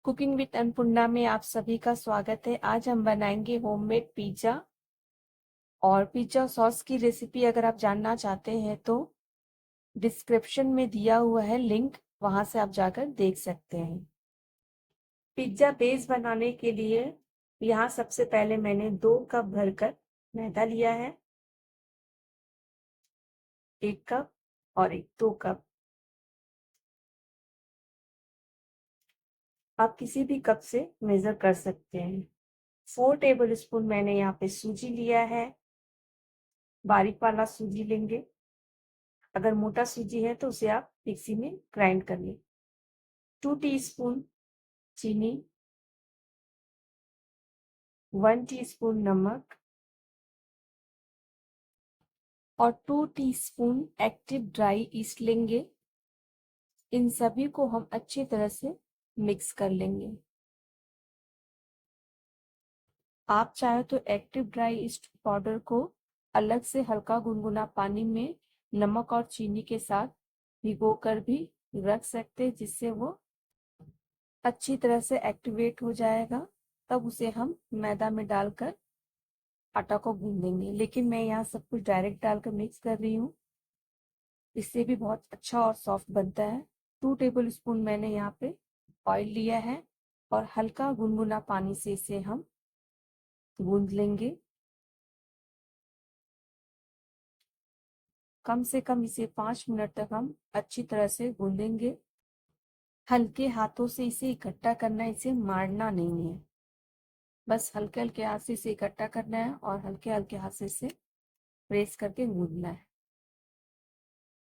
Cooking with Annapurna में आप सभी का स्वागत है। आज हम बनाएंगे होममेड पिज्जा और पिज्जा सॉस की रेसिपी। अगर आप जानना चाहते हैं तो डिस्क्रिप्शन में दिया हुआ है लिंक, वहां से आप जाकर देख सकते हैं। पिज्जा बेस बनाने के लिए यहाँ सबसे पहले मैंने 2 कप भरकर मैदा लिया है, 1 कप और 2 कप। आप किसी भी कप से मेजर कर सकते हैं। 4 टेबल स्पून मैंने यहाँ पे सूजी लिया है, बारीक वाला सूजी लेंगे। अगर मोटा सूजी है तो उसे आप मिक्सी में ग्राइंड कर लें। 2 टीस्पून चीनी, 1 टीस्पून नमक और 2 टीस्पून एक्टिव ड्राई ईस्ट लेंगे। इन सभी को हम अच्छी तरह से मिक्स कर लेंगे। आप चाहे तो एक्टिव ड्राई ईस्ट पाउडर को अलग से हल्का गुनगुना पानी में नमक और चीनी के साथ भिगो कर भी रख सकते, जिससे वो अच्छी तरह से एक्टिवेट हो जाएगा। तब उसे हम मैदा में डालकर आटा को गूंद देंगे। लेकिन मैं यहाँ सब कुछ डायरेक्ट डालकर मिक्स कर रही हूँ, इससे भी बहुत अच्छा और सॉफ्ट बनता है। 2 टेबल स्पून मैंने यहाँ पे ऑयल लिया है और हल्का गुनगुना पानी से इसे हम गूंद लेंगे। कम से कम इसे 5 मिनट तक हम अच्छी तरह से गूंदेंगे। हल्के हाथों से इसे इकट्ठा करना है, इसे मारना नहीं है। बस हल्के हल्के हाथ से इसे इकट्ठा करना है और हल्के हल्के हाथ से इसे प्रेस करके गूंदना है।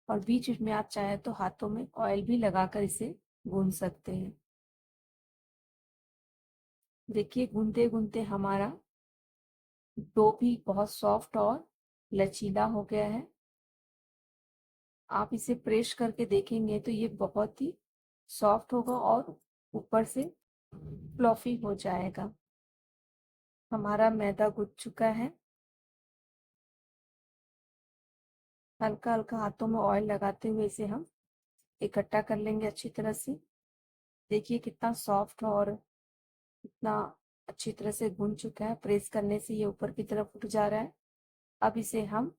और बीच में आप चाहे तो हाथों में ऑयल भी लगाकर इसे गूंद सकते हैं। देखिए गूंदते गूंदते हमारा डो भी बहुत सॉफ्ट और लचीला हो गया है। आप इसे प्रेस करके देखेंगे तो ये बहुत ही सॉफ्ट होगा और ऊपर से फ्लफी हो जाएगा। हमारा मैदा गूंथ चुका है। हल्का हल्का हाथों में ऑयल लगाते हुए इसे हम इकट्ठा कर लेंगे अच्छी तरह से। देखिए कितना सॉफ्ट और कितना अच्छी तरह से गूंथ चुका है। प्रेस करने से ये ऊपर की तरफ उठ जा रहा है। अब इसे हम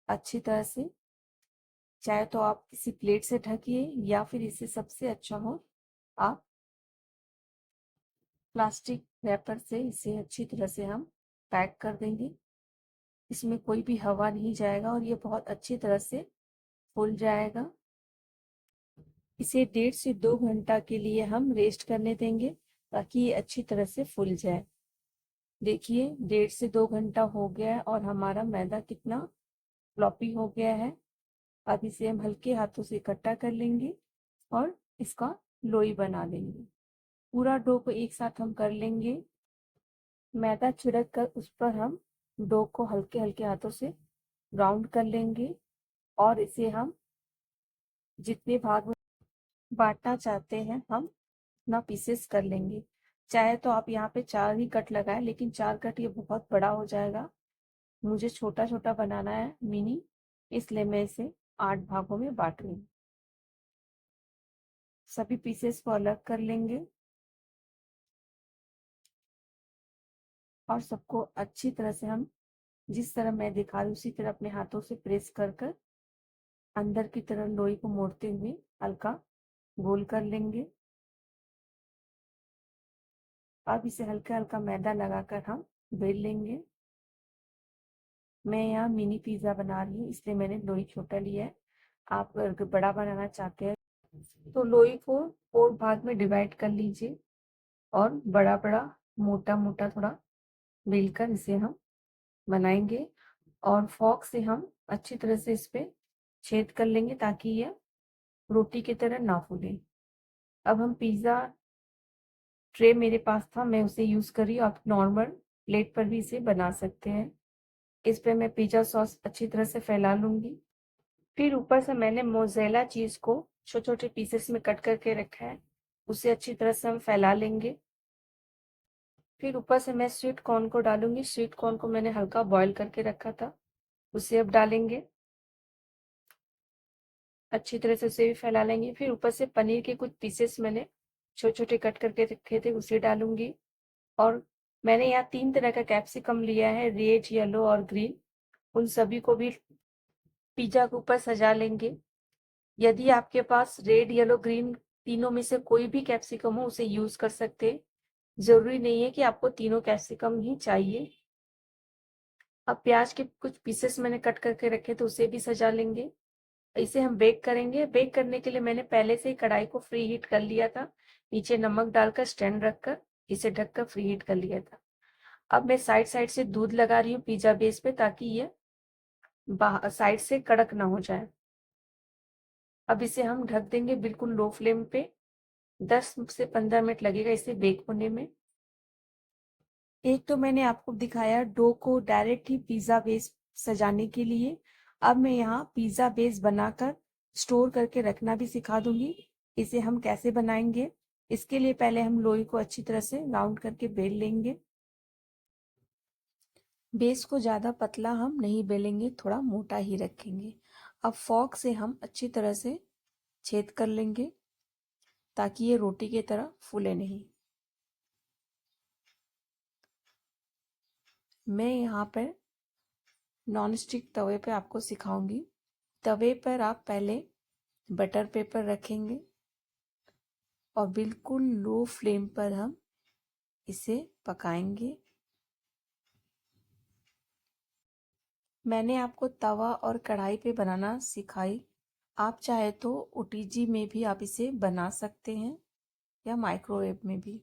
अच्छी तरह से, चाहे तो आप किसी प्लेट से ढकिए या फिर इससे सबसे अच्छा हो आप प्लास्टिक रैपर से इसे अच्छी तरह से हम पैक कर देंगे। इसमें कोई भी हवा नहीं जाएगा और ये बहुत अच्छी तरह से फूल जाएगा। इसे 1.5 से 2 घंटा के लिए हम रेस्ट करने देंगे ताकि ये अच्छी तरह से फूल जाए। देखिए 1.5 से 2 घंटा हो गया है और हमारा मैदा कितना फ्लॉपी हो गया है। अब इसे हम हल्के हाथों से इकट्ठा कर लेंगे और इसका लोई बना लेंगे। पूरा डो को एक साथ हम कर लेंगे। मैदा छिड़क कर उस पर हम डो को हल्के हल्के हाथों से राउंड कर लेंगे और इसे हम जितने भाग में बांटना चाहते हैं हम अपना पीसेस कर लेंगे। चाहे तो आप यहाँ पे 4 ही कट लगाएं, लेकिन 4 कट ये बहुत बड़ा हो जाएगा। मुझे छोटा छोटा बनाना है, मिनी, इसलिए मैं इसे 8 भागों में बांट रही हूँ। सभी पीसेस को अलग कर लेंगे और सबको अच्छी तरह से हम जिस तरह मैं दिखा रही हूँ उसी तरह अपने हाथों से प्रेस कर कर अंदर की तरफ लोई को मोड़ते हुए हल्का गोल कर लेंगे। अब इसे हल्का हल्का मैदा लगाकर हम बेल लेंगे। मैं यहाँ मिनी पिज्जा बना रही हूँ इसलिए मैंने लोई छोटा लिया है। आप अगर बड़ा बनाना चाहते हैं तो लोई को 4 भाग में डिवाइड कर लीजिए और बड़ा बड़ा मोटा मोटा थोड़ा बेलकर इसे हम बनाएंगे। और फॉक से हम अच्छी तरह से इस पे छेद कर लेंगे ताकि यह रोटी की तरह ना फूले। अब हम पिज्जा ट्रे मेरे पास था, मैं उसे यूज कर रही हूँ। आप नॉर्मल प्लेट पर भी इसे बना सकते हैं। इस पे मैं पिज्जा सॉस अच्छी तरह से फैला लूंगी। फिर ऊपर से मैंने मोज़रेला चीज को छोटे छोटे पीसेस में कट करके रखा है, उसे अच्छी तरह से हम फैला लेंगे। फिर ऊपर से मैं स्वीट कॉर्न को डालूंगी। स्वीट कॉर्न को मैंने हल्का बॉईल करके रखा था, उसे अब डालेंगे। अच्छी तरह से उसे भी फैला लेंगे। फिर ऊपर से पनीर के कुछ पीसेस मैंने छोटे छोटे कट करके रखे थे उसे डालूंगी। और मैंने यहाँ 3 तरह का कैप्सिकम लिया है, रेड, येलो और ग्रीन। उन सभी को भी पिज्जा के ऊपर सजा लेंगे। यदि आपके पास रेड, येलो, ग्रीन तीनों में से कोई भी कैप्सिकम हो उसे यूज कर सकते हैं। जरूरी नहीं है कि आपको तीनों कैप्सिकम ही चाहिए। अब प्याज के कुछ पीसेस मैंने कट करके रखे तो उसे भी सजा लेंगे। इसे हम बेक करेंगे। बेक करने के लिए मैंने पहले से ही कढ़ाई को फ्री हीट कर लिया था। नीचे नमक डालकर स्टैंड रखकर इसे ढककर फ्री हीट कर लिया था। अब मैं साइड साइड से दूध लगा रही हूँ पिज्जा बेस पे, ताकि ये साइड से कड़क ना हो जाए। अब इसे हम ढक देंगे बिल्कुल लो फ्लेम पे। 10 से 15 मिनट लगेगा इसे बेक होने में। एक तो मैंने आपको दिखाया डो को डायरेक्ट ही पिज्जा बेस सजाने के लिए। अब मैं यहाँ पिज्जा बेस बनाकर स्टोर करके रखना भी सिखा दूंगी। इसे हम कैसे बनाएंगे, इसके लिए पहले हम लोई को अच्छी तरह से राउंड करके बेल लेंगे। बेस को ज्यादा पतला हम नहीं बेलेंगे, थोड़ा मोटा ही रखेंगे। अब फॉर्क से हम अच्छी तरह से छेद कर लेंगे ताकि ये रोटी की तरह फूले नहीं। मैं यहाँ पर नॉन स्टिक तवे पे आपको सिखाऊंगी। तवे पर आप पहले बटर पेपर रखेंगे और बिल्कुल लो फ्लेम पर हम इसे पकाएंगे। मैंने आपको तवा और कढ़ाई पे बनाना सिखाई। आप चाहे तो ओटीजी में भी आप इसे बना सकते हैं या माइक्रोवेव में भी।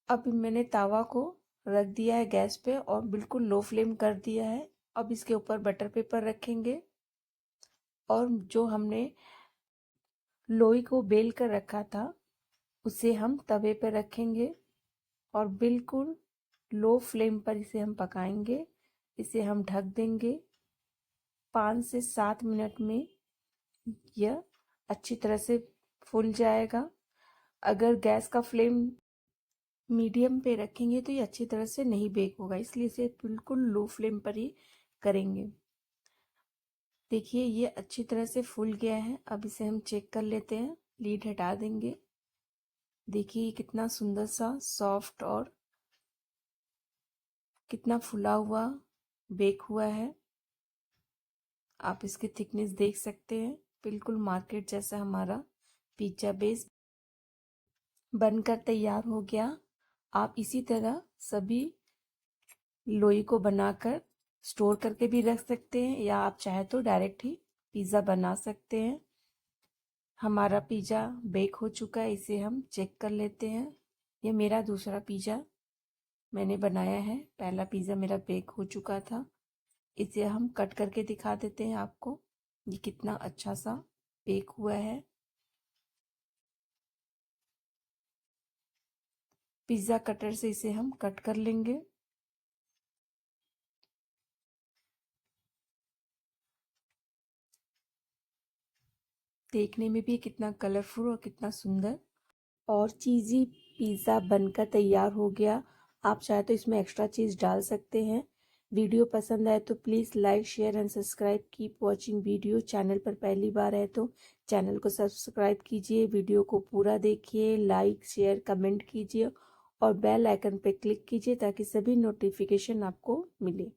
अब मैंने तवा को रख दिया है गैस पे और बिल्कुल लो फ्लेम कर दिया है। अब इसके ऊपर बटर पेपर रखेंगे और जो हमने लोई को बेल कर रखा था उसे हम तवे पर रखेंगे और बिल्कुल लो फ्लेम पर इसे हम पकाएंगे। इसे हम ढक देंगे। 5 से 7 मिनट में यह अच्छी तरह से फूल जाएगा। अगर गैस का फ्लेम मीडियम पे रखेंगे तो ये अच्छी तरह से नहीं बेक होगा, इसलिए इसे बिल्कुल लो फ्लेम पर ही करेंगे। देखिए ये अच्छी तरह से फूल गया है। अब इसे हम चेक कर लेते हैं। लीड हटा देंगे। देखिए कितना सुंदर सा सॉफ्ट और कितना फुला हुआ बेक हुआ है। आप इसकी थिकनेस देख सकते हैं, बिल्कुल मार्केट जैसा हमारा पिज्जा बेस बनकर तैयार हो गया। आप इसी तरह सभी लोई को बनाकर स्टोर करके भी रख सकते हैं या आप चाहे तो डायरेक्ट ही पिज़्ज़ा बना सकते हैं। हमारा पिज़्ज़ा बेक हो चुका है, इसे हम चेक कर लेते हैं। ये मेरा दूसरा पिज़्ज़ा मैंने बनाया है। पहला पिज़्ज़ा मेरा बेक हो चुका था। इसे हम कट करके दिखा देते हैं आपको। ये कितना अच्छा सा बेक हुआ है। पिज़्ज़ा कटर से इसे हम कट कर लेंगे। देखने में भी कितना कलरफुल और कितना सुंदर और चीज़ी पिज़्ज़ा बनकर तैयार हो गया। आप चाहे तो इसमें एक्स्ट्रा चीज़ डाल सकते हैं। वीडियो पसंद आए तो please like, share and subscribe. Keep watching video. Channel पर पहली बार है तो चैनल को सब्सक्राइब कीजिए। वीडियो को पूरा देखिए, लाइक, शेयर, कमेंट कीजिए और बेल आइकन पर क्लिक कीजिए ताकि सभी नोटिफिकेशन आपको मिले।